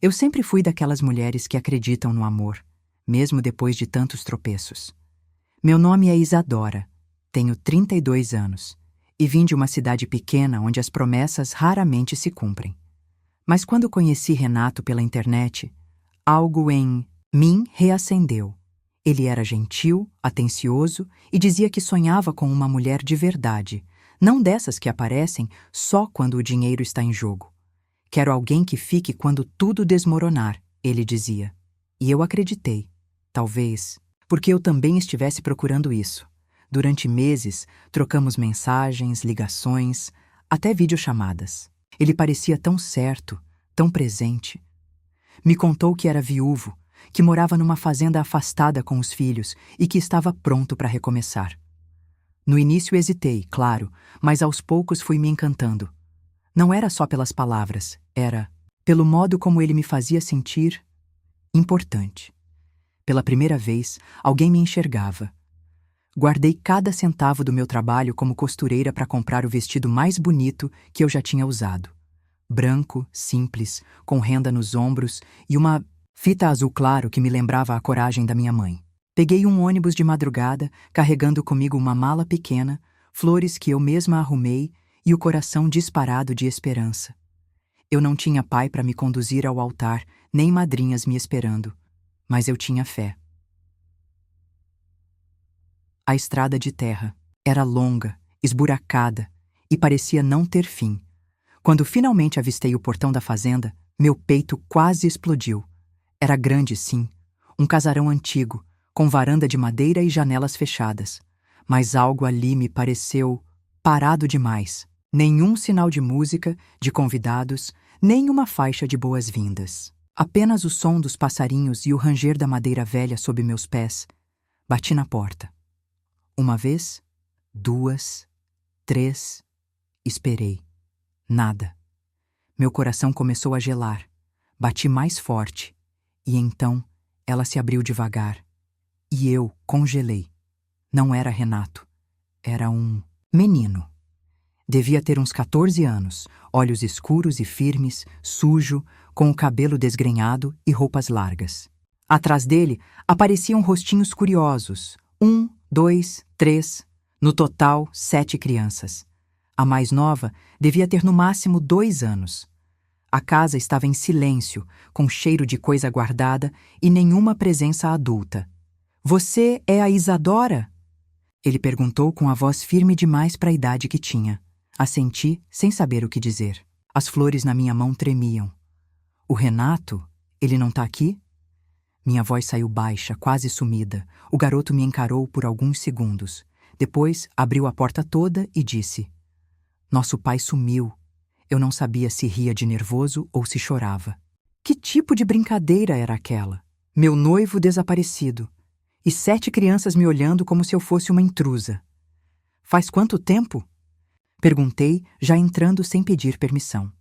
Eu sempre fui daquelas mulheres que acreditam no amor, mesmo depois de tantos tropeços. Meu nome é Isadora, tenho 32 anos e vim de uma cidade pequena onde as promessas raramente se cumprem. Mas quando conheci Renato pela internet, algo em mim reacendeu. Ele era gentil, atencioso e dizia que sonhava com uma mulher de verdade, não dessas que aparecem só quando o dinheiro está em jogo. Quero alguém que fique quando tudo desmoronar, ele dizia. E eu acreditei. Talvez porque eu também estivesse procurando isso. Durante meses, trocamos mensagens, ligações, até videochamadas. Ele parecia tão certo, tão presente. Me contou que era viúvo, que morava numa fazenda afastada com os filhos e que estava pronto para recomeçar. No início hesitei, claro, mas aos poucos fui me encantando. Não era só pelas palavras, era pelo modo como ele me fazia sentir importante. Pela primeira vez, alguém me enxergava. Guardei cada centavo do meu trabalho como costureira para comprar o vestido mais bonito que eu já tinha usado. Branco, simples, com renda nos ombros e uma fita azul claro que me lembrava a coragem da minha mãe. Peguei um ônibus de madrugada, carregando comigo uma mala pequena, flores que eu mesma arrumei e o coração disparado de esperança. Eu não tinha pai para me conduzir ao altar, nem madrinhas me esperando, mas eu tinha fé. A estrada de terra era longa, esburacada e parecia não ter fim. Quando finalmente avistei o portão da fazenda, meu peito quase explodiu. Era grande, sim, um casarão antigo, com varanda de madeira e janelas fechadas. Mas algo ali me pareceu parado demais. Nenhum sinal de música, de convidados, nem uma faixa de boas-vindas. Apenas o som dos passarinhos e o ranger da madeira velha sob meus pés. Bati na porta. Uma vez, 2, 3, esperei. Nada. Meu coração começou a gelar. Bati mais forte. E então, ela se abriu devagar. E eu congelei. Não era Renato. Era um menino. Devia ter uns 14 anos, olhos escuros e firmes, sujo, com o cabelo desgrenhado e roupas largas. Atrás dele apareciam rostinhos curiosos. 1, 2, 3. No total, 7 crianças. A mais nova devia ter no máximo 2 anos. A casa estava em silêncio, com cheiro de coisa guardada e nenhuma presença adulta. "Você é a Isadora?" Ele perguntou com a voz firme demais para a idade que tinha. Assenti, sem saber o que dizer. As flores na minha mão tremiam. "O Renato? Ele não tá aqui?" Minha voz saiu baixa, quase sumida. O garoto me encarou por alguns segundos. Depois, abriu a porta toda e disse: "Nosso pai sumiu." Eu não sabia se ria de nervoso ou se chorava. Que tipo de brincadeira era aquela? Meu noivo desaparecido. E 7 crianças me olhando como se eu fosse uma intrusa. "Faz quanto tempo?" Perguntei, já entrando sem pedir permissão.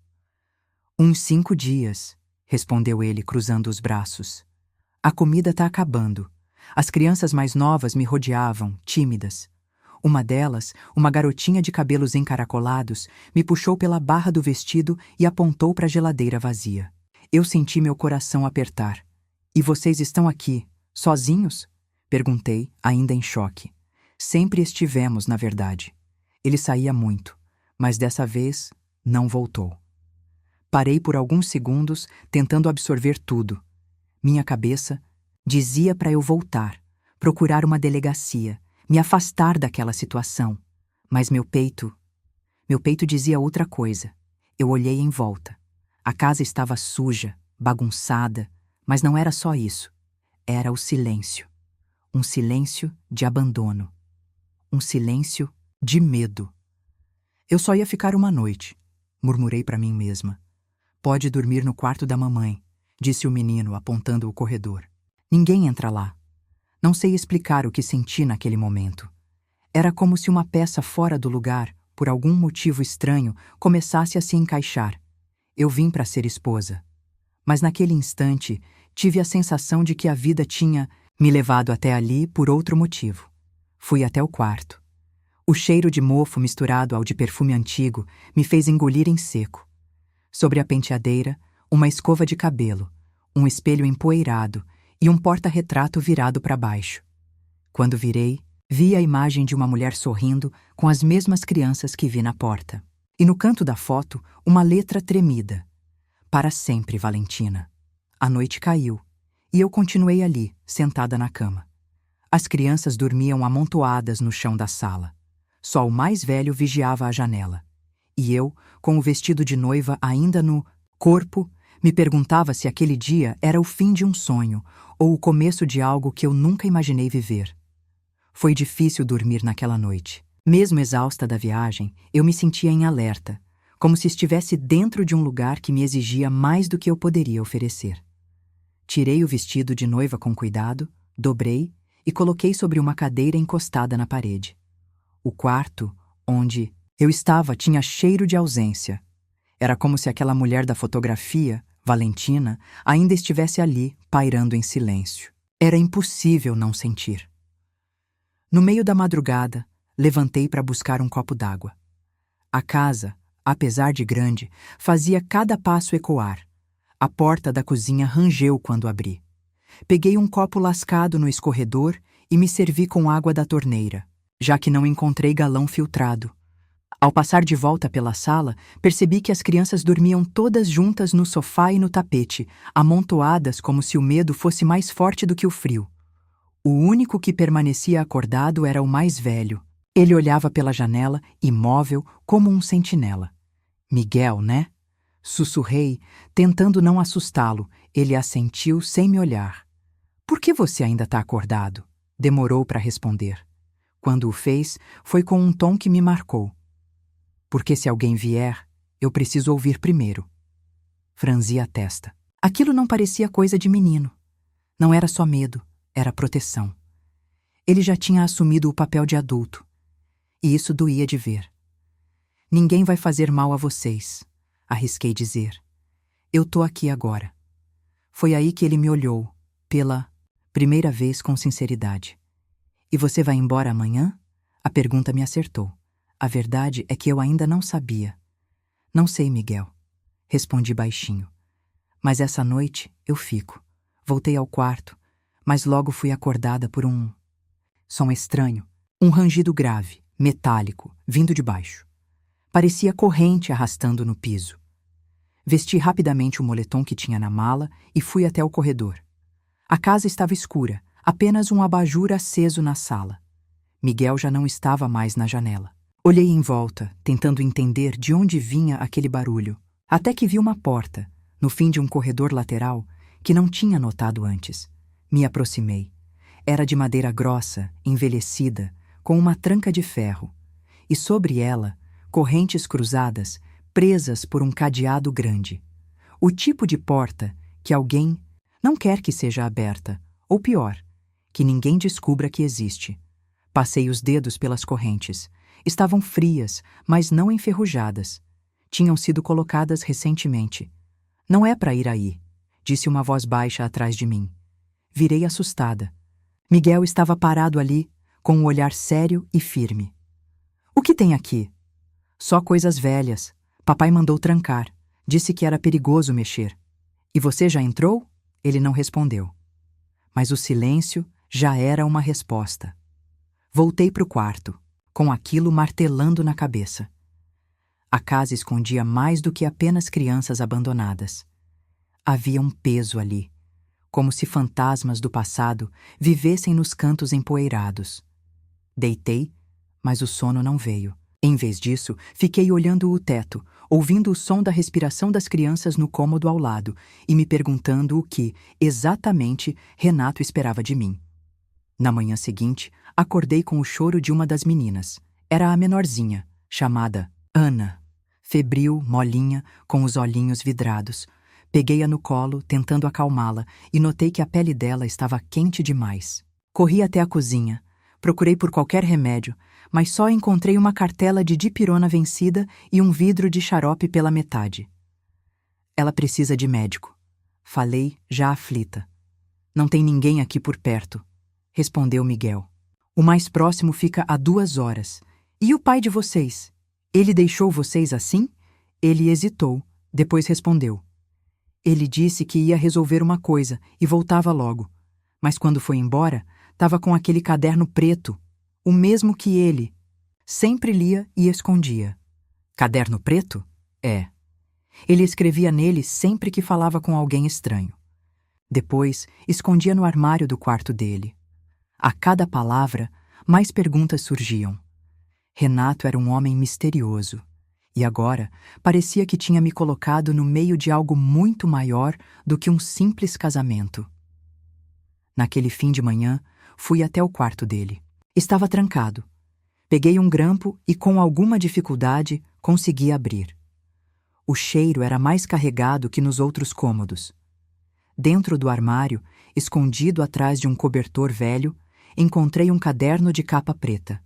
"Uns 5 dias", respondeu ele, cruzando os braços. "A comida tá acabando." As crianças mais novas me rodeavam, tímidas. Uma delas, uma garotinha de cabelos encaracolados, me puxou pela barra do vestido e apontou para a geladeira vazia. Eu senti meu coração apertar. "E vocês estão aqui, sozinhos?" Perguntei, ainda em choque. Sempre estivemos, na verdade. Ele saía muito, mas dessa vez não voltou. Parei por alguns segundos, tentando absorver tudo. Minha cabeça dizia para eu voltar, procurar uma delegacia, me afastar daquela situação. Mas meu peito dizia outra coisa. Eu olhei em volta. A casa estava suja, bagunçada, mas não era só isso. Era o silêncio. Um silêncio de abandono. Um silêncio de medo. "Eu só ia ficar uma noite", murmurei para mim mesma. "Pode dormir no quarto da mamãe", disse o menino, apontando o corredor. "Ninguém entra lá." Não sei explicar o que senti naquele momento. Era como se uma peça fora do lugar, por algum motivo estranho, começasse a se encaixar. Eu vim para ser esposa. Mas naquele instante, tive a sensação de que a vida tinha me levado até ali por outro motivo. Fui até o quarto. O cheiro de mofo misturado ao de perfume antigo me fez engolir em seco. Sobre a penteadeira, uma escova de cabelo, um espelho empoeirado e um porta-retrato virado para baixo. Quando virei, vi a imagem de uma mulher sorrindo com as mesmas crianças que vi na porta. E no canto da foto, uma letra tremida. Para sempre, Valentina. A noite caiu, e eu continuei ali, sentada na cama. As crianças dormiam amontoadas no chão da sala. Só o mais velho vigiava a janela. E eu, com o vestido de noiva ainda no corpo, me perguntava se aquele dia era o fim de um sonho ou o começo de algo que eu nunca imaginei viver. Foi difícil dormir naquela noite. Mesmo exausta da viagem, eu me sentia em alerta, como se estivesse dentro de um lugar que me exigia mais do que eu poderia oferecer. Tirei o vestido de noiva com cuidado, dobrei e coloquei sobre uma cadeira encostada na parede. O quarto, onde eu estava, tinha cheiro de ausência. Era como se aquela mulher da fotografia, Valentina, ainda estivesse ali, pairando em silêncio. Era impossível não sentir. No meio da madrugada, levantei para buscar um copo d'água. A casa, apesar de grande, fazia cada passo ecoar. A porta da cozinha rangeu quando abri. Peguei um copo lascado no escorredor e me servi com água da torneira, já que não encontrei galão filtrado. Ao passar de volta pela sala, percebi que as crianças dormiam todas juntas no sofá e no tapete, amontoadas como se o medo fosse mais forte do que o frio. O único que permanecia acordado era o mais velho. Ele olhava pela janela, imóvel, como um sentinela. Miguel, né? Sussurrei, tentando não assustá-lo. Ele assentiu sem me olhar. Por que você ainda está acordado? Demorou para responder. Quando o fez, foi com um tom que me marcou. Porque se alguém vier, eu preciso ouvir primeiro. Franzi a testa. Aquilo não parecia coisa de menino. Não era só medo, era proteção. Ele já tinha assumido o papel de adulto. E isso doía de ver. Ninguém vai fazer mal a vocês, arrisquei dizer. Eu tô aqui agora. Foi aí que ele me olhou, pela primeira vez com sinceridade. E você vai embora amanhã? A pergunta me acertou. A verdade é que eu ainda não sabia. Não sei, Miguel. Respondi baixinho. Mas essa noite eu fico. Voltei ao quarto, mas logo fui acordada por um som estranho. Um rangido grave, metálico, vindo de baixo. Parecia corrente arrastando no piso. Vesti rapidamente o moletom que tinha na mala e fui até o corredor. A casa estava escura, apenas um abajur aceso na sala. Miguel já não estava mais na janela. Olhei em volta, tentando entender de onde vinha aquele barulho, até que vi uma porta, no fim de um corredor lateral, que não tinha notado antes. Me aproximei. Era de madeira grossa, envelhecida, com uma tranca de ferro, e sobre ela, correntes cruzadas, presas por um cadeado grande. O tipo de porta que alguém não quer que seja aberta, ou pior, que ninguém descubra que existe. Passei os dedos pelas correntes. Estavam frias, mas não enferrujadas. Tinham sido colocadas recentemente. Não é para ir aí, disse uma voz baixa atrás de mim. Virei assustada. Miguel estava parado ali, com um olhar sério e firme. O que tem aqui? Só coisas velhas. Papai mandou trancar. Disse que era perigoso mexer. E você já entrou? Ele não respondeu. Mas o silêncio já era uma resposta. Voltei para o quarto, com aquilo martelando na cabeça. A casa escondia mais do que apenas crianças abandonadas. Havia um peso ali, como se fantasmas do passado vivessem nos cantos empoeirados. Deitei, mas o sono não veio. Em vez disso, fiquei olhando o teto, ouvindo o som da respiração das crianças no cômodo ao lado e me perguntando o que, exatamente, Renato esperava de mim. Na manhã seguinte, acordei com o choro de uma das meninas. Era a menorzinha, chamada Ana. Febril, molinha, com os olhinhos vidrados. Peguei-a no colo, tentando acalmá-la, e notei que a pele dela estava quente demais. Corri até a cozinha. Procurei por qualquer remédio, mas só encontrei uma cartela de dipirona vencida e um vidro de xarope pela metade. Ela precisa de médico. Falei, já aflita. Não tem ninguém aqui por perto, respondeu Miguel. O mais próximo fica a 2 horas. E o pai de vocês? Ele deixou vocês assim? Ele hesitou, depois respondeu. Ele disse que ia resolver uma coisa e voltava logo. Mas quando foi embora, estava com aquele caderno preto, o mesmo que ele sempre lia e escondia. Caderno preto? É. Ele escrevia nele sempre que falava com alguém estranho. Depois, escondia no armário do quarto dele. A cada palavra, mais perguntas surgiam. Renato era um homem misterioso. E agora, parecia que tinha me colocado no meio de algo muito maior do que um simples casamento. Naquele fim de manhã, fui até o quarto dele. Estava trancado. Peguei um grampo e, com alguma dificuldade, consegui abrir. O cheiro era mais carregado que nos outros cômodos. Dentro do armário, escondido atrás de um cobertor velho, encontrei um caderno de capa preta.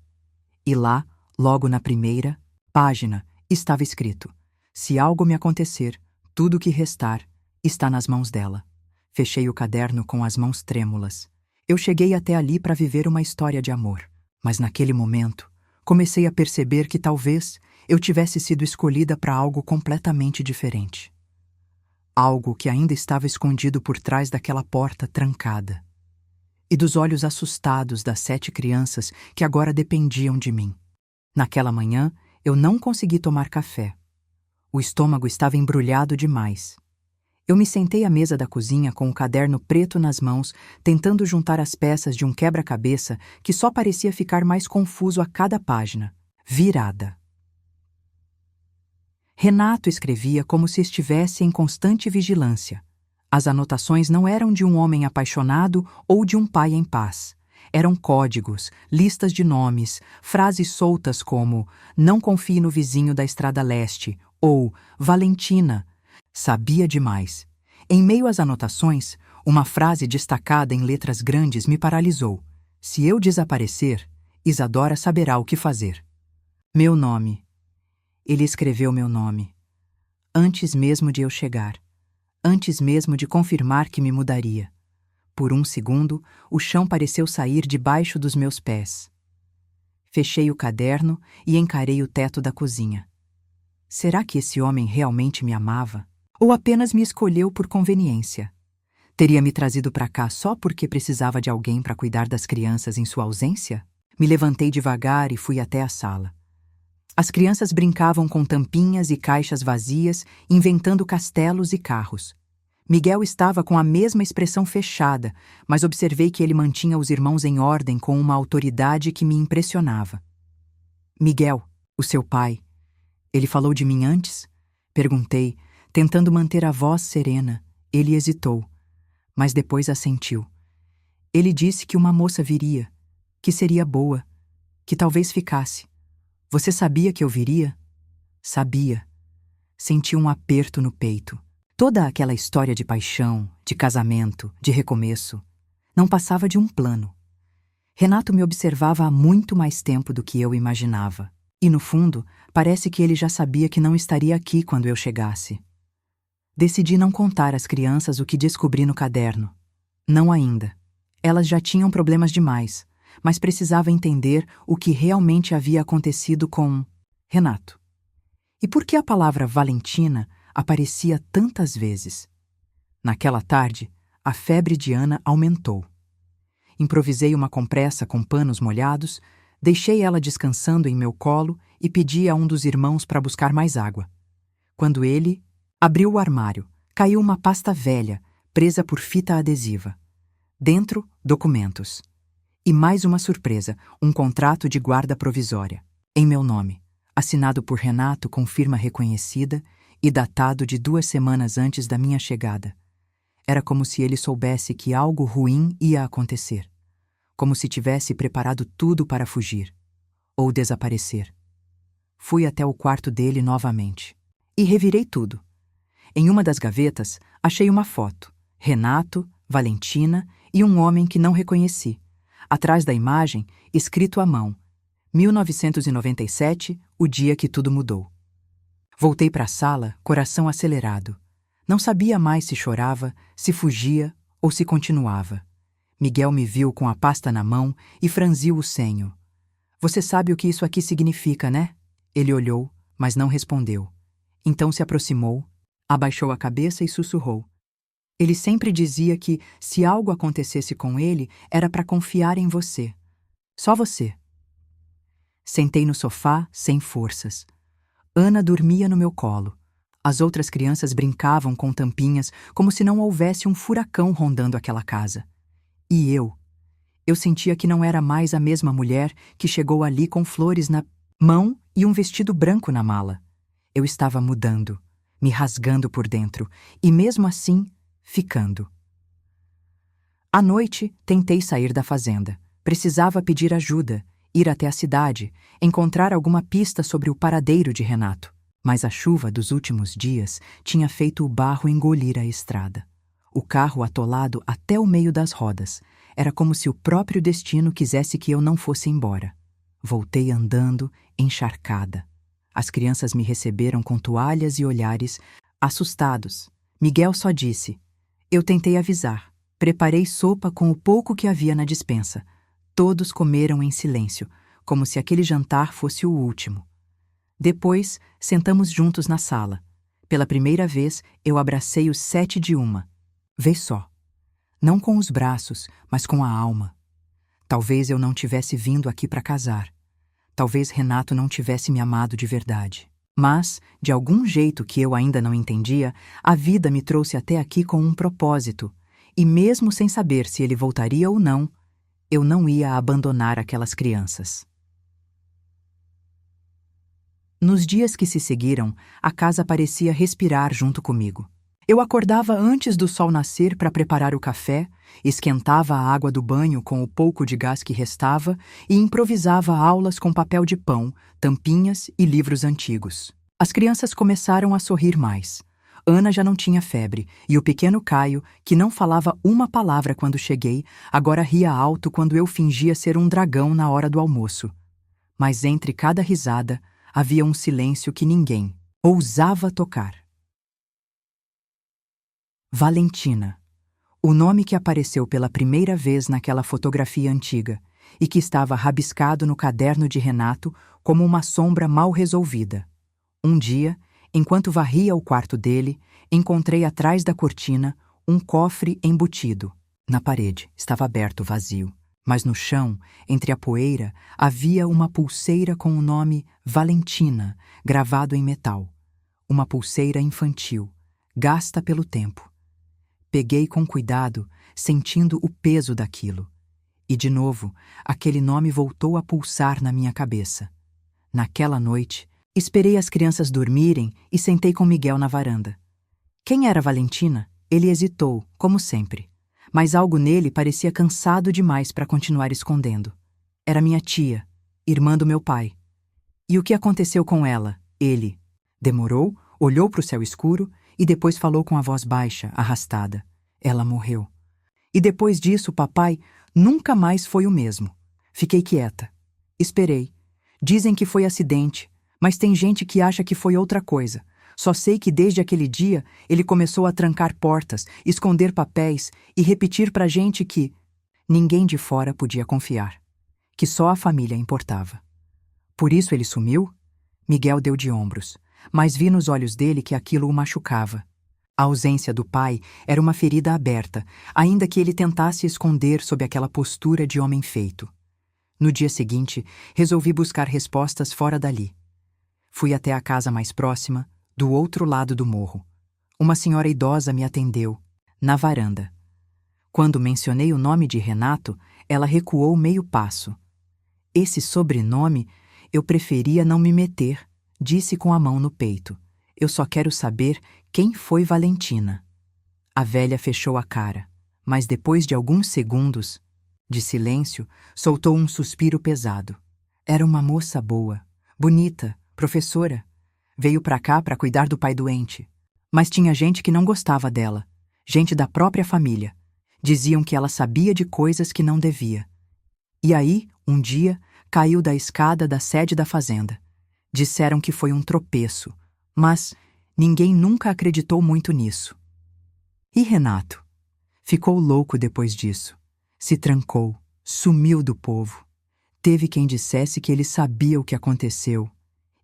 E lá, logo na primeira página, estava escrito: se algo me acontecer, tudo o que restar está nas mãos dela. Fechei o caderno com as mãos trêmulas. Eu cheguei até ali para viver uma história de amor. Mas naquele momento, comecei a perceber que talvez eu tivesse sido escolhida para algo completamente diferente. Algo que ainda estava escondido por trás daquela porta trancada. E dos olhos assustados das 7 crianças que agora dependiam de mim. Naquela manhã, eu não consegui tomar café. O estômago estava embrulhado demais. Eu me sentei à mesa da cozinha com o caderno preto nas mãos, tentando juntar as peças de um quebra-cabeça que só parecia ficar mais confuso a cada página. Virada. Renato escrevia como se estivesse em constante vigilância. As anotações não eram de um homem apaixonado ou de um pai em paz. Eram códigos, listas de nomes, frases soltas como "não confie no vizinho da Estrada Leste" ou "Valentina, sabia demais". Em meio às anotações, uma frase destacada em letras grandes me paralisou. "Se eu desaparecer, Isadora saberá o que fazer". Meu nome. Ele escreveu meu nome. Antes mesmo de eu chegar. Antes mesmo de confirmar que me mudaria. Por um segundo, o chão pareceu sair debaixo dos meus pés. Fechei o caderno e encarei o teto da cozinha. Será que esse homem realmente me amava? Ou apenas me escolheu por conveniência? Teria me trazido para cá só porque precisava de alguém para cuidar das crianças em sua ausência? Me levantei devagar e fui até a sala. As crianças brincavam com tampinhas e caixas vazias, inventando castelos e carros. Miguel estava com a mesma expressão fechada, mas observei que ele mantinha os irmãos em ordem com uma autoridade que me impressionava. "Miguel, o seu pai, ele falou de mim antes?" Perguntei, tentando manter a voz serena. Ele hesitou, mas depois assentiu. "Ele disse que uma moça viria, que seria boa, que talvez ficasse. Você sabia que eu viria?" Sabia. Senti um aperto no peito. Toda aquela história de paixão, de casamento, de recomeço, não passava de um plano. Renato me observava há muito mais tempo do que eu imaginava. E, no fundo, parece que ele já sabia que não estaria aqui quando eu chegasse. Decidi não contar às crianças o que descobri no caderno. Não ainda. Elas já tinham problemas demais, mas precisava entender o que realmente havia acontecido com Renato. E por que a palavra Valentina aparecia tantas vezes? Naquela tarde, a febre de Ana aumentou. Improvisei uma compressa com panos molhados, deixei ela descansando em meu colo e pedi a um dos irmãos para buscar mais água. Quando ele abriu o armário, caiu uma pasta velha, presa por fita adesiva. Dentro, documentos. E mais uma surpresa, um contrato de guarda provisória. Em meu nome, assinado por Renato com firma reconhecida e datado de 2 semanas antes da minha chegada. Era como se ele soubesse que algo ruim ia acontecer. Como se tivesse preparado tudo para fugir. Ou desaparecer. Fui até o quarto dele novamente. E revirei tudo. Em uma das gavetas, achei uma foto. Renato, Valentina e um homem que não reconheci. Atrás da imagem, escrito à mão. 1997, o dia que tudo mudou. Voltei para a sala, coração acelerado. Não sabia mais se chorava, se fugia ou se continuava. Miguel me viu com a pasta na mão e franziu o senho. "Você sabe o que isso aqui significa, né?" Ele olhou, mas não respondeu. Então se aproximou, Abaixou a cabeça e sussurrou. Ele sempre dizia que, se algo acontecesse com ele, era para confiar em você. Só você. Sentei no sofá, sem forças. Ana dormia no meu colo. As outras crianças brincavam com tampinhas como se não houvesse um furacão rondando aquela casa. E eu sentia que não era mais a mesma mulher que chegou ali com flores na mão e um vestido branco na mala. Eu estava mudando, me rasgando por dentro, e mesmo assim, ficando. À noite, tentei sair da fazenda. Precisava pedir ajuda, ir até a cidade, encontrar alguma pista sobre o paradeiro de Renato. Mas a chuva dos últimos dias tinha feito o barro engolir a estrada. O carro atolado até o meio das rodas. Era como se o próprio destino quisesse que eu não fosse embora. Voltei andando, encharcada. As crianças me receberam com toalhas e olhares, assustados. Miguel só disse: eu tentei avisar. Preparei sopa com o pouco que havia na despensa. Todos comeram em silêncio, como se aquele jantar fosse o último. Depois, sentamos juntos na sala. Pela primeira vez, eu abracei os 7 de uma. Vê só. Não com os braços, mas com a alma. Talvez eu não tivesse vindo aqui para casar. Talvez Renato não tivesse me amado de verdade. Mas, de algum jeito que eu ainda não entendia, a vida me trouxe até aqui com um propósito. E mesmo sem saber se ele voltaria ou não, eu não ia abandonar aquelas crianças. Nos dias que se seguiram, a casa parecia respirar junto comigo. Eu acordava antes do sol nascer para preparar o café, esquentava a água do banho com o pouco de gás que restava e improvisava aulas com papel de pão, tampinhas e livros antigos. As crianças começaram a sorrir mais. Ana já não tinha febre, e o pequeno Caio, que não falava uma palavra quando cheguei, agora ria alto quando eu fingia ser um dragão na hora do almoço. Mas entre cada risada, havia um silêncio que ninguém ousava tocar. Valentina. O nome que apareceu pela primeira vez naquela fotografia antiga e que estava rabiscado no caderno de Renato como uma sombra mal resolvida. Um dia, enquanto varria o quarto dele, encontrei atrás da cortina um cofre embutido. Na parede estava aberto, vazio. Mas no chão, entre a poeira, havia uma pulseira com o nome Valentina, gravado em metal. Uma pulseira infantil, gasta pelo tempo. Peguei com cuidado, sentindo o peso daquilo. E, de novo, aquele nome voltou a pulsar na minha cabeça. Naquela noite, esperei as crianças dormirem e sentei com Miguel na varanda. Quem era Valentina? Ele hesitou, como sempre. Mas algo nele parecia cansado demais para continuar escondendo. Era minha tia, irmã do meu pai. E o que aconteceu com ela? Ele demorou, olhou para o céu escuro e depois falou com a voz baixa, arrastada. Ela morreu. E depois disso, papai nunca mais foi o mesmo. Fiquei quieta. Esperei. Dizem que foi acidente, mas tem gente que acha que foi outra coisa. Só sei que desde aquele dia ele começou a trancar portas, esconder papéis e repetir pra gente que ninguém de fora podia confiar, que só a família importava. Por isso ele sumiu? Miguel deu de ombros, mas vi nos olhos dele que aquilo o machucava. A ausência do pai era uma ferida aberta, ainda que ele tentasse esconder sob aquela postura de homem feito. No dia seguinte, resolvi buscar respostas fora dali. Fui até a casa mais próxima, do outro lado do morro. Uma senhora idosa me atendeu, na varanda. Quando mencionei o nome de Renato, ela recuou meio passo. Esse sobrenome eu preferia não me meter, disse com a mão no peito. Eu só quero saber quem foi Valentina. A velha fechou a cara, mas depois de alguns segundos de silêncio, soltou um suspiro pesado. Era uma moça boa, bonita, professora. Veio pra cá para cuidar do pai doente. Mas tinha gente que não gostava dela, gente da própria família. Diziam que ela sabia de coisas que não devia. E aí, um dia, caiu da escada da sede da fazenda. Disseram que foi um tropeço, mas ninguém nunca acreditou muito nisso. E Renato? Ficou louco depois disso. Se trancou, sumiu do povo. Teve quem dissesse que ele sabia o que aconteceu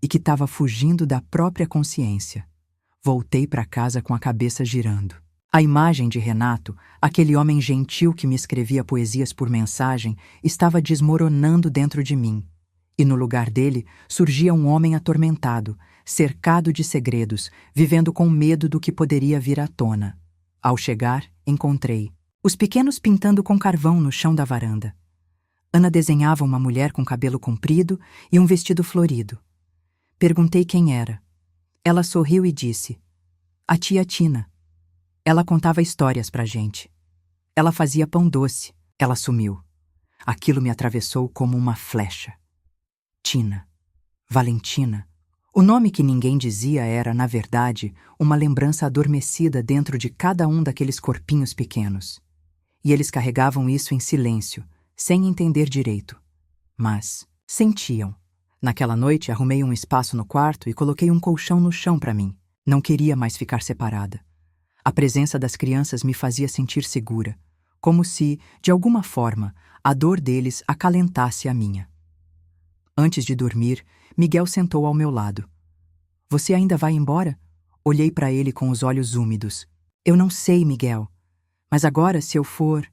e que estava fugindo da própria consciência. Voltei para casa com a cabeça girando. A imagem de Renato, aquele homem gentil que me escrevia poesias por mensagem, estava desmoronando dentro de mim. E no lugar dele surgia um homem atormentado, cercado de segredos, vivendo com medo do que poderia vir à tona. Ao chegar, encontrei os pequenos pintando com carvão no chão da varanda. Ana desenhava uma mulher com cabelo comprido e um vestido florido. Perguntei quem era. Ela sorriu e disse: "A tia Tina." Ela contava histórias pra gente. Ela fazia pão doce. Ela sumiu. Aquilo me atravessou como uma flecha. Tina. Valentina. O nome que ninguém dizia era, na verdade, uma lembrança adormecida dentro de cada um daqueles corpinhos pequenos. E eles carregavam isso em silêncio, sem entender direito. Mas sentiam. Naquela noite, arrumei um espaço no quarto e coloquei um colchão no chão para mim. Não queria mais ficar separada. A presença das crianças me fazia sentir segura, como se, de alguma forma, a dor deles acalentasse a minha. Antes de dormir, Miguel sentou ao meu lado. "Você ainda vai embora?" Olhei para ele com os olhos úmidos. "Eu não sei, Miguel. Mas agora, se eu for,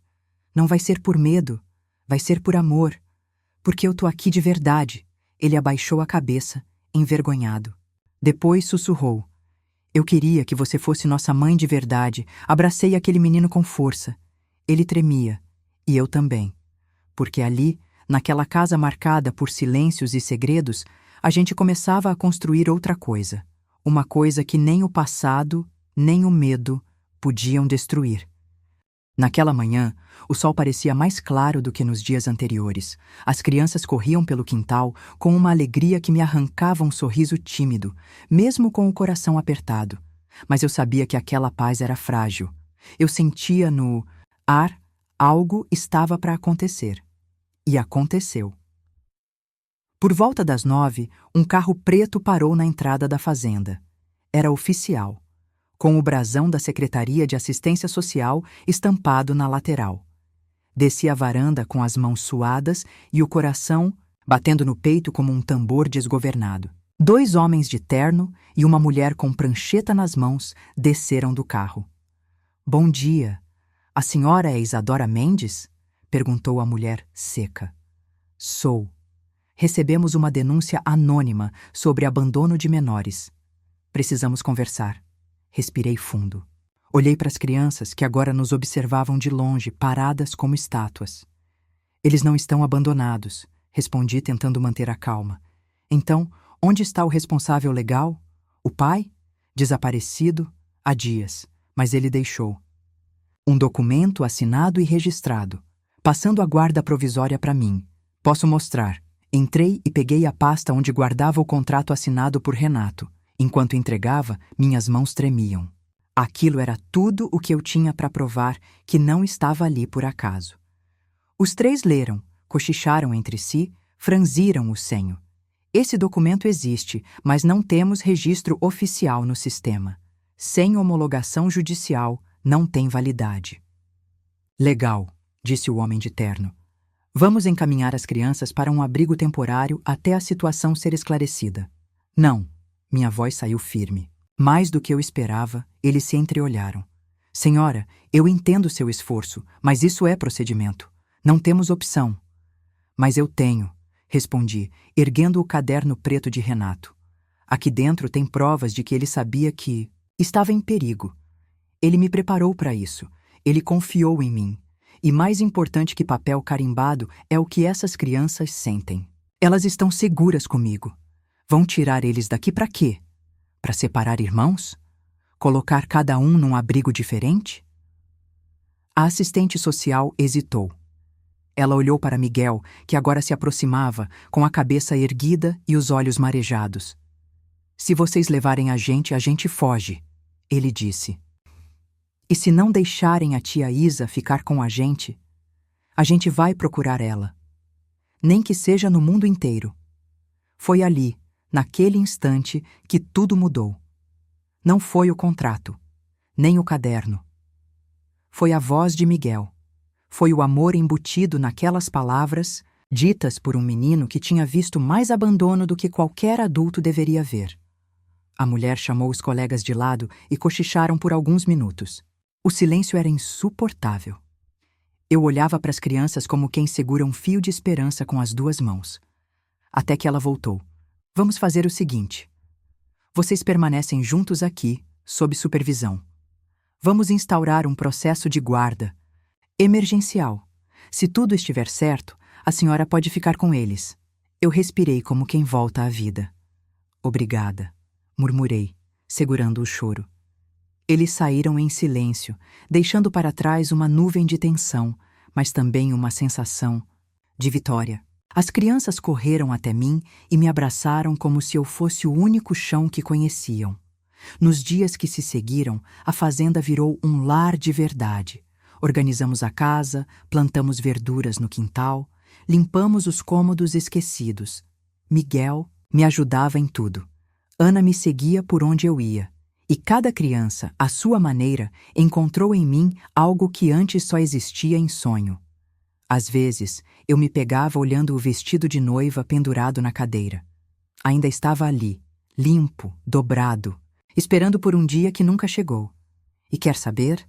não vai ser por medo, vai ser por amor. Porque eu tô aqui de verdade." Ele abaixou a cabeça, envergonhado. Depois sussurrou: "Eu queria que você fosse nossa mãe de verdade." Abracei aquele menino com força. Ele tremia, e eu também. Porque ali, naquela casa marcada por silêncios e segredos, a gente começava a construir outra coisa. Uma coisa que nem o passado, nem o medo podiam destruir. Naquela manhã, o sol parecia mais claro do que nos dias anteriores. As crianças corriam pelo quintal com uma alegria que me arrancava um sorriso tímido, mesmo com o coração apertado. Mas eu sabia que aquela paz era frágil. Eu sentia no ar algo estava para acontecer. E aconteceu. Por volta das 9, um carro preto parou na entrada da fazenda. Era oficial, com o brasão da Secretaria de Assistência Social estampado na lateral. Desci a varanda com as mãos suadas e o coração batendo no peito como um tambor desgovernado. 2 homens de terno e uma mulher com prancheta nas mãos desceram do carro. "Bom dia. A senhora é Isadora Mendes?" perguntou a mulher seca. "Sou. Recebemos uma denúncia anônima sobre abandono de menores. Precisamos conversar." Respirei fundo. Olhei para as crianças que agora nos observavam de longe, paradas como estátuas. "Eles não estão abandonados", respondi tentando manter a calma. "Então, onde está o responsável legal? O pai? Desaparecido há dias, mas ele deixou um documento assinado e registrado, passando a guarda provisória para mim. Posso mostrar." Entrei e peguei a pasta onde guardava o contrato assinado por Renato. Enquanto entregava, minhas mãos tremiam. Aquilo era tudo o que eu tinha para provar que não estava ali por acaso. Os 3 leram, cochicharam entre si, franziram o senho. "Esse documento existe, mas não temos registro oficial no sistema. Sem homologação judicial, não tem validade." "Legal", disse o homem de terno. "Vamos encaminhar as crianças para um abrigo temporário até a situação ser esclarecida." "Não." Minha voz saiu firme. Mais do que eu esperava, eles se entreolharam. "Senhora, eu entendo seu esforço, mas isso é procedimento. Não temos opção." "Mas eu tenho", respondi, erguendo o caderno preto de Renato. "Aqui dentro tem provas de que ele sabia que estava em perigo. Ele me preparou para isso. Ele confiou em mim. E mais importante que papel carimbado é o que essas crianças sentem. Elas estão seguras comigo. Vão tirar eles daqui para quê? Para separar irmãos? Colocar cada um num abrigo diferente?" A assistente social hesitou. Ela olhou para Miguel, que agora se aproximava, com a cabeça erguida e os olhos marejados. "Se vocês levarem a gente foge", ele disse. "E se não deixarem a tia Isa ficar com a gente vai procurar ela. Nem que seja no mundo inteiro." Foi ali, naquele instante, que tudo mudou. Não foi o contrato, nem o caderno. Foi a voz de Miguel. Foi o amor embutido naquelas palavras, ditas por um menino que tinha visto mais abandono do que qualquer adulto deveria ver. A mulher chamou os colegas de lado e cochicharam por alguns minutos. O silêncio era insuportável. Eu olhava para as crianças como quem segura um fio de esperança com as duas mãos. Até que ela voltou. Vamos fazer o seguinte. Vocês permanecem juntos aqui, sob supervisão. Vamos instaurar um processo de guarda emergencial. Se tudo estiver certo, a senhora pode ficar com eles. Eu respirei como quem volta à vida. Obrigada, murmurei, segurando o choro. Eles saíram em silêncio, deixando para trás uma nuvem de tensão, mas também uma sensação de vitória. As crianças correram até mim e me abraçaram como se eu fosse o único chão que conheciam. Nos dias que se seguiram, a fazenda virou um lar de verdade. Organizamos a casa, plantamos verduras no quintal, limpamos os cômodos esquecidos. Miguel me ajudava em tudo. Ana me seguia por onde eu ia. E cada criança, à sua maneira, encontrou em mim algo que antes só existia em sonho. Às vezes, eu me pegava olhando o vestido de noiva pendurado na cadeira. Ainda estava ali, limpo, dobrado, esperando por um dia que nunca chegou. E quer saber?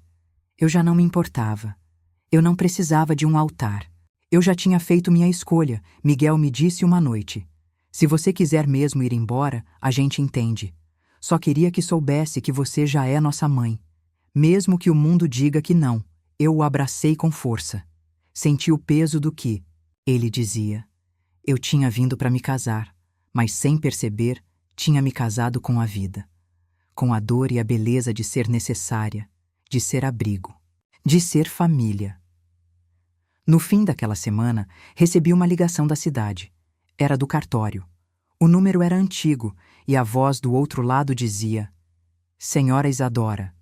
Eu já não me importava. Eu não precisava de um altar. Eu já tinha feito minha escolha, Miguel me disse uma noite. Se você quiser mesmo ir embora, a gente entende. Só queria que soubesse que você já é nossa mãe. Mesmo que o mundo diga que não, eu o abracei com força. Senti o peso do que, ele dizia. Eu tinha vindo para me casar, mas sem perceber, tinha me casado com a vida. Com a dor e a beleza de ser necessária, de ser abrigo, de ser família. No fim daquela semana, recebi uma ligação da cidade. Era do cartório. O número era antigo e a voz do outro lado dizia: Senhora Isadora,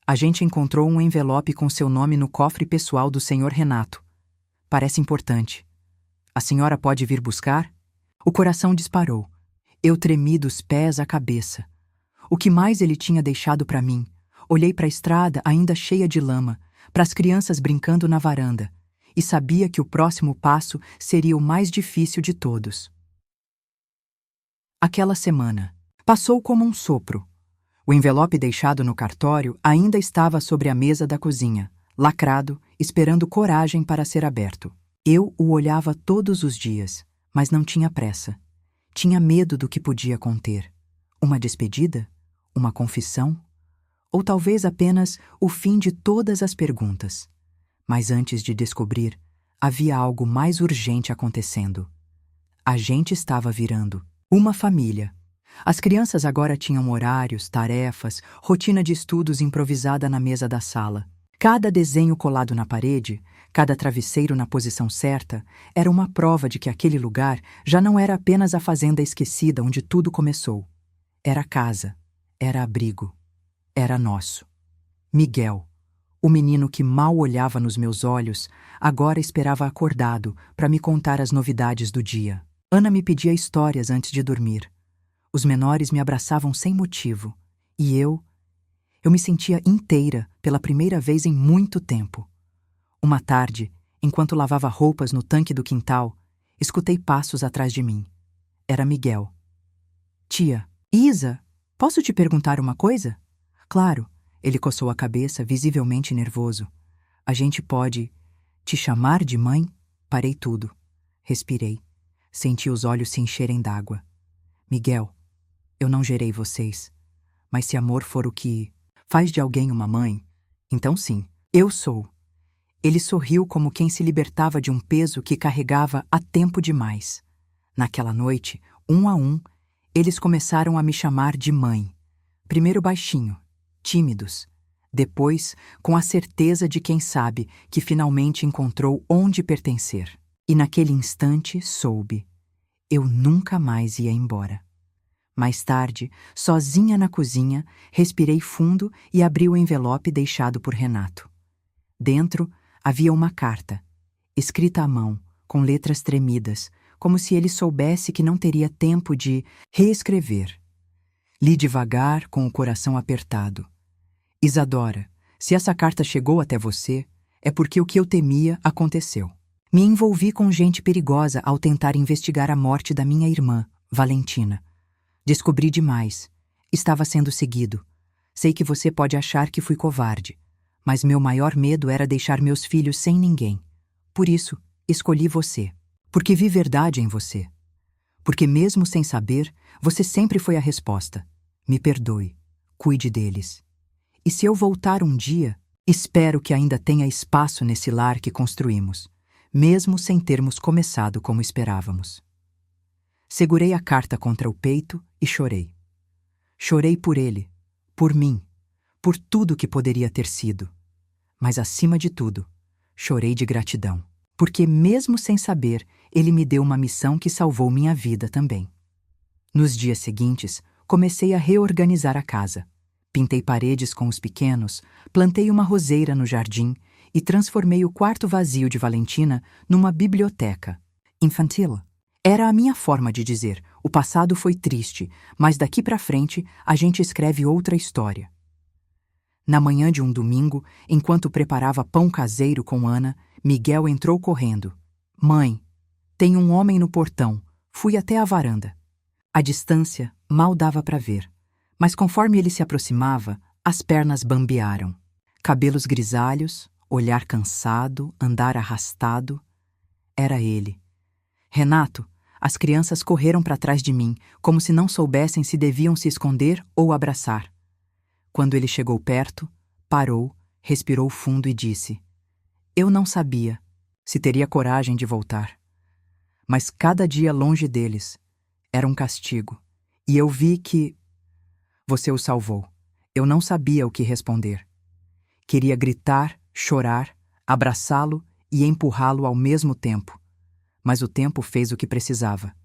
a gente encontrou um envelope com seu nome no cofre pessoal do senhor Renato. Parece importante. A senhora pode vir buscar? O coração disparou. Eu tremi dos pés à cabeça. O que mais ele tinha deixado para mim? Olhei para a estrada ainda cheia de lama, para as crianças brincando na varanda, e sabia que o próximo passo seria o mais difícil de todos. Aquela semana passou como um sopro. O envelope deixado no cartório ainda estava sobre a mesa da cozinha, lacrado, esperando coragem para ser aberto. Eu o olhava todos os dias, mas não tinha pressa. Tinha medo do que podia conter. Uma despedida? Uma confissão? Ou talvez apenas o fim de todas as perguntas. Mas antes de descobrir, havia algo mais urgente acontecendo. A gente estava virando uma família. As crianças agora tinham horários, tarefas, rotina de estudos improvisada na mesa da sala. Cada desenho colado na parede, cada travesseiro na posição certa, era uma prova de que aquele lugar já não era apenas a fazenda esquecida onde tudo começou. Era casa, era abrigo, era nosso. Miguel, o menino que mal olhava nos meus olhos, agora esperava acordado para me contar as novidades do dia. Ana me pedia histórias antes de dormir. Os menores me abraçavam sem motivo, e eu me sentia inteira pela primeira vez em muito tempo. Uma tarde, enquanto lavava roupas no tanque do quintal, escutei passos atrás de mim. Era Miguel. Tia, Isa, posso te perguntar uma coisa? Claro, ele coçou a cabeça, visivelmente nervoso. A gente pode te chamar de mãe? Parei tudo. Respirei. Senti os olhos se encherem d'água. Miguel, eu não gerei vocês. Mas se amor for o que faz de alguém uma mãe, então sim, eu sou. Ele sorriu como quem se libertava de um peso que carregava há tempo demais. Naquela noite, um a um, eles começaram a me chamar de mãe. Primeiro baixinho, tímidos. Depois, com a certeza de quem sabe que finalmente encontrou onde pertencer. E naquele instante soube. Eu nunca mais ia embora. Mais tarde, sozinha na cozinha, respirei fundo e abri o envelope deixado por Renato. Dentro havia uma carta, escrita à mão, com letras tremidas, como se ele soubesse que não teria tempo de reescrever. Li devagar, com o coração apertado. Isadora, se essa carta chegou até você, é porque o que eu temia aconteceu. Me envolvi com gente perigosa ao tentar investigar a morte da minha irmã, Valentina. Descobri demais. Estava sendo seguido. Sei que você pode achar que fui covarde, mas meu maior medo era deixar meus filhos sem ninguém. Por isso, escolhi você. Porque vi verdade em você. Porque mesmo sem saber, você sempre foi a resposta. Me perdoe. Cuide deles. E se eu voltar um dia, espero que ainda tenha espaço nesse lar que construímos, mesmo sem termos começado como esperávamos. Segurei a carta contra o peito e chorei. Chorei por ele, por mim, por tudo que poderia ter sido. Mas, acima de tudo, chorei de gratidão. Porque, mesmo sem saber, ele me deu uma missão que salvou minha vida também. Nos dias seguintes, comecei a reorganizar a casa. Pintei paredes com os pequenos, plantei uma roseira no jardim e transformei o quarto vazio de Valentina numa biblioteca infantil. Era a minha forma de dizer: o passado foi triste, mas daqui pra frente a gente escreve outra história. Na manhã de um domingo, enquanto preparava pão caseiro com Ana, Miguel entrou correndo. Mãe, tem um homem no portão. Fui até a varanda. À distância, mal dava para ver, mas conforme ele se aproximava, as pernas bambearam. Cabelos grisalhos, olhar cansado, andar arrastado. Era ele. Renato, as crianças correram para trás de mim, como se não soubessem se deviam se esconder ou abraçar. Quando ele chegou perto, parou, respirou fundo e disse: eu não sabia se teria coragem de voltar. Mas cada dia longe deles era um castigo. E eu vi que você o salvou. Eu não sabia o que responder. Queria gritar, chorar, abraçá-lo e empurrá-lo ao mesmo tempo. Mas o tempo fez o que precisava.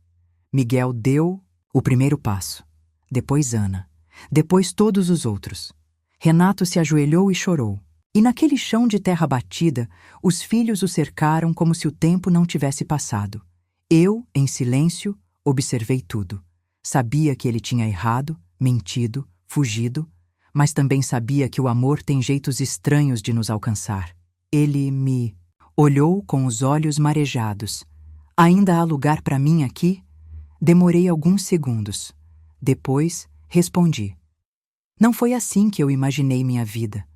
Miguel deu o primeiro passo. Depois Ana. Depois todos os outros. Renato se ajoelhou e chorou. E naquele chão de terra batida, os filhos o cercaram como se o tempo não tivesse passado. Eu, em silêncio, observei tudo. Sabia que ele tinha errado, mentido, fugido, mas também sabia que o amor tem jeitos estranhos de nos alcançar. Ele me olhou com os olhos marejados. Ainda há lugar para mim aqui? Demorei alguns segundos. Depois, respondi. Não foi assim que eu imaginei minha vida.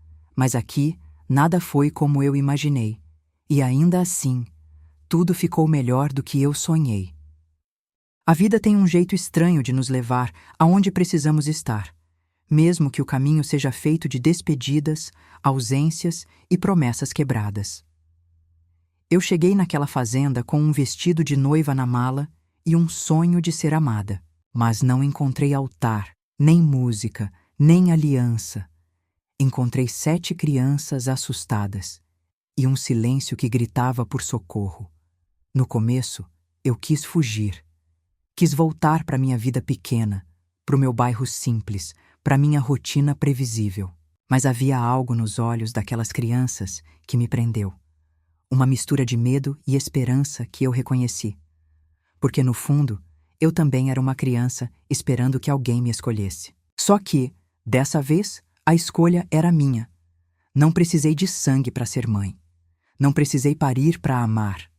Mas aqui, nada foi como eu imaginei. E ainda assim, tudo ficou melhor do que eu sonhei. A vida tem um jeito estranho de nos levar aonde precisamos estar, mesmo que o caminho seja feito de despedidas, ausências e promessas quebradas. Eu cheguei naquela fazenda com um vestido de noiva na mala e um sonho de ser amada, mas não encontrei altar, nem música, nem aliança. Encontrei 7 crianças assustadas e um silêncio que gritava por socorro. No começo, eu quis fugir. Quis voltar para minha vida pequena, para o meu bairro simples, para minha rotina previsível. Mas havia algo nos olhos daquelas crianças que me prendeu. Uma mistura de medo e esperança que eu reconheci. Porque, no fundo, eu também era uma criança esperando que alguém me escolhesse. Só que, dessa vez, a escolha era minha. Não precisei de sangue para ser mãe. Não precisei parir para amar.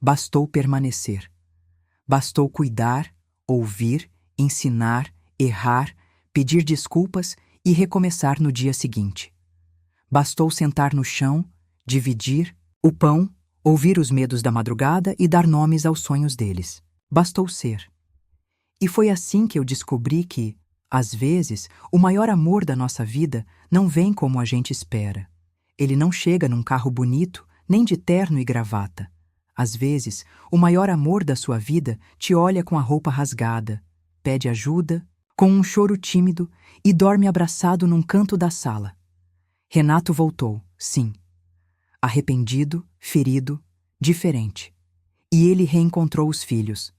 Bastou permanecer. Bastou cuidar, ouvir, ensinar, errar, pedir desculpas e recomeçar no dia seguinte. Bastou sentar no chão, dividir o pão, ouvir os medos da madrugada e dar nomes aos sonhos deles. Bastou ser. E foi assim que eu descobri que, às vezes, o maior amor da nossa vida não vem como a gente espera. Ele não chega num carro bonito, nem de terno e gravata. Às vezes, o maior amor da sua vida te olha com a roupa rasgada, pede ajuda, com um choro tímido e dorme abraçado num canto da sala. Renato voltou, sim. Arrependido, ferido, diferente. E ele reencontrou os filhos.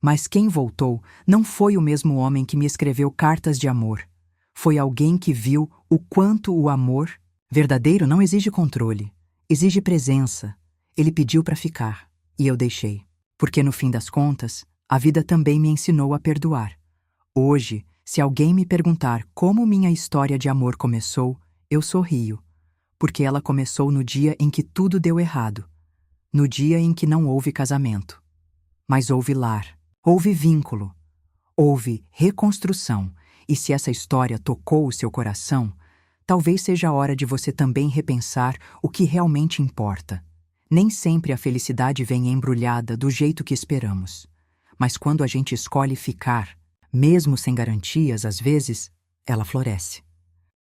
Mas quem voltou não foi o mesmo homem que me escreveu cartas de amor. Foi alguém que viu o quanto o amor verdadeiro não exige controle, exige presença. Ele pediu para ficar, e eu deixei. Porque no fim das contas, a vida também me ensinou a perdoar. Hoje, se alguém me perguntar como minha história de amor começou, eu sorrio. Porque ela começou no dia em que tudo deu errado. No dia em que não houve casamento. Mas houve lar. Houve vínculo, houve reconstrução E se essa história tocou o seu coração, talvez seja a hora de você também repensar o que realmente importa. Nem sempre a felicidade vem embrulhada do jeito que esperamos. Mas quando a gente escolhe ficar, mesmo sem garantias, às vezes, ela floresce.